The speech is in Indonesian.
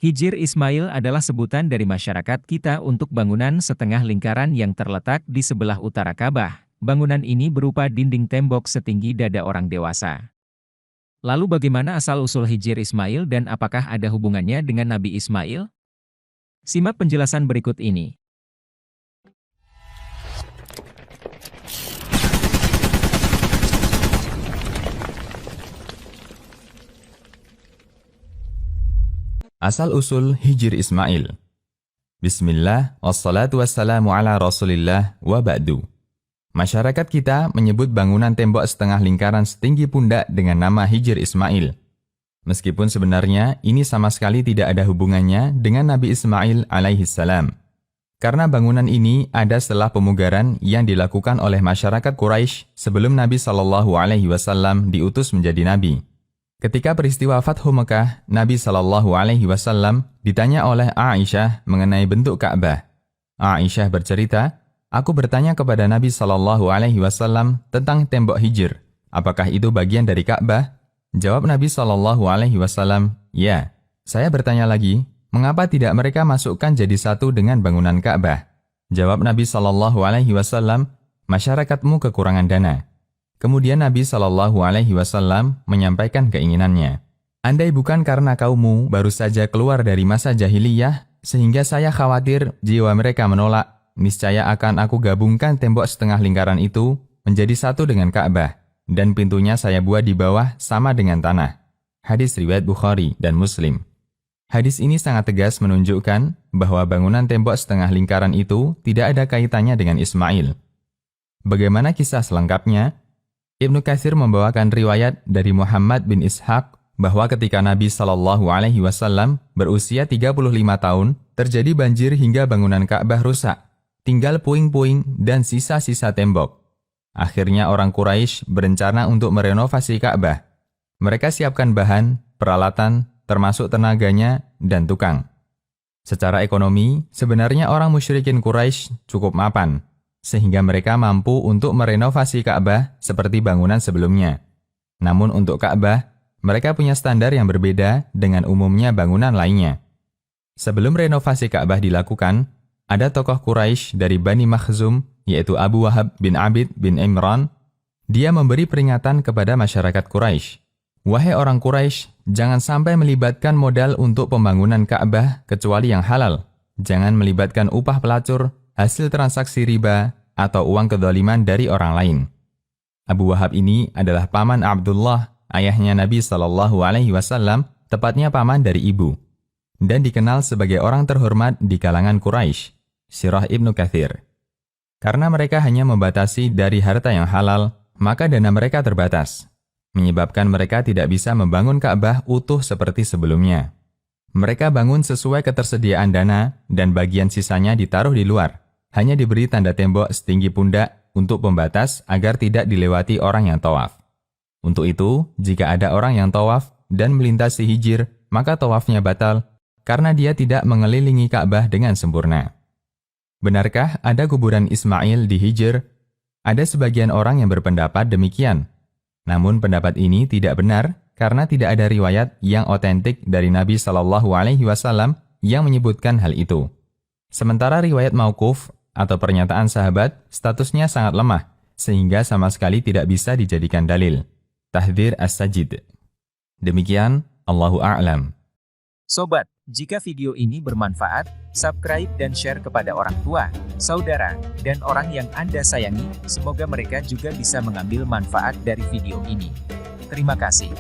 Hijir Ismail adalah sebutan dari masyarakat kita untuk bangunan setengah lingkaran yang terletak di sebelah utara Ka'bah. Bangunan ini berupa dinding tembok setinggi dada orang dewasa. Lalu bagaimana asal-usul Hijir Ismail dan apakah ada hubungannya dengan Nabi Ismail? Simak penjelasan berikut ini. Asal-usul Hijir Ismail. Bismillah, wassalatu wassalamu ala rasulillah, wa ba'du. Masyarakat kita menyebut bangunan tembok setengah lingkaran setinggi pundak dengan nama Hijir Ismail. Meskipun sebenarnya ini sama sekali tidak ada hubungannya dengan Nabi Ismail alaihissalam. Karena bangunan ini ada setelah pemugaran yang dilakukan oleh masyarakat Quraisy sebelum Nabi SAW diutus menjadi Nabi. Ketika peristiwa Fathu Mekah, Nabi SAW ditanya oleh Aisyah mengenai bentuk Ka'bah. Aisyah bercerita, "Aku bertanya kepada Nabi SAW tentang tembok Hijir. Apakah itu bagian dari Ka'bah?" Jawab Nabi SAW, "Ya." Saya bertanya lagi, "Mengapa tidak mereka masukkan jadi satu dengan bangunan Ka'bah?" Jawab Nabi SAW, "Masyarakatmu kekurangan dana." Kemudian Nabi SAW menyampaikan keinginannya. "Andai bukan karena kaummu baru saja keluar dari masa jahiliyah, sehingga saya khawatir jiwa mereka menolak, niscaya akan aku gabungkan tembok setengah lingkaran itu menjadi satu dengan Ka'bah, dan pintunya saya buat di bawah sama dengan tanah." Hadis riwayat Bukhari dan Muslim. Hadis ini sangat tegas menunjukkan bahwa bangunan tembok setengah lingkaran itu tidak ada kaitannya dengan Ismail. Bagaimana kisah selengkapnya? Ibnu Katsir membawakan riwayat dari Muhammad bin Ishaq bahwa ketika Nabi SAW berusia 35 tahun, terjadi banjir hingga bangunan Ka'bah rusak, tinggal puing-puing dan sisa-sisa tembok. Akhirnya orang Quraisy berencana untuk merenovasi Ka'bah. Mereka siapkan bahan, peralatan, termasuk tenaganya dan tukang. Secara ekonomi, sebenarnya orang musyrikin Quraisy cukup mapan, sehingga mereka mampu untuk merenovasi Ka'bah seperti bangunan sebelumnya. Namun untuk Ka'bah, mereka punya standar yang berbeda dengan umumnya bangunan lainnya. Sebelum renovasi Ka'bah dilakukan, ada tokoh Quraisy dari Bani Makhzum, yaitu Abu Wahab bin Abid bin Imran. Dia memberi peringatan kepada masyarakat Quraisy. "Wahai orang Quraisy, jangan sampai melibatkan modal untuk pembangunan Ka'bah kecuali yang halal. Jangan melibatkan upah pelacur, hasil transaksi riba, atau uang kedzaliman dari orang lain." Abu Wahab ini adalah paman Abdullah, ayahnya Nabi SAW, tepatnya paman dari ibu, dan dikenal sebagai orang terhormat di kalangan Quraisy. Sirah Ibnu Katsir. Karena mereka hanya membatasi dari harta yang halal, maka dana mereka terbatas, menyebabkan mereka tidak bisa membangun Ka'bah utuh seperti sebelumnya. Mereka bangun sesuai ketersediaan dana, dan bagian sisanya ditaruh di luar. Hanya diberi tanda tembok setinggi pundak untuk pembatas agar tidak dilewati orang yang tawaf. Untuk itu, jika ada orang yang tawaf dan melintasi Hijir, maka tawafnya batal karena dia tidak mengelilingi Ka'bah dengan sempurna. Benarkah ada kuburan Ismail di Hijir? Ada sebagian orang yang berpendapat demikian. Namun pendapat ini tidak benar karena tidak ada riwayat yang otentik dari Nabi SAW yang menyebutkan hal itu. Sementara riwayat mauquf atau pernyataan sahabat statusnya sangat lemah, sehingga sama sekali tidak bisa dijadikan dalil. Tahdzir As-Sajid. Demikian, Allahu a'lam. Sobat, jika video ini bermanfaat, subscribe dan share kepada orang tua, saudara, dan orang yang Anda sayangi. Semoga mereka juga bisa mengambil manfaat dari video ini. Terima kasih.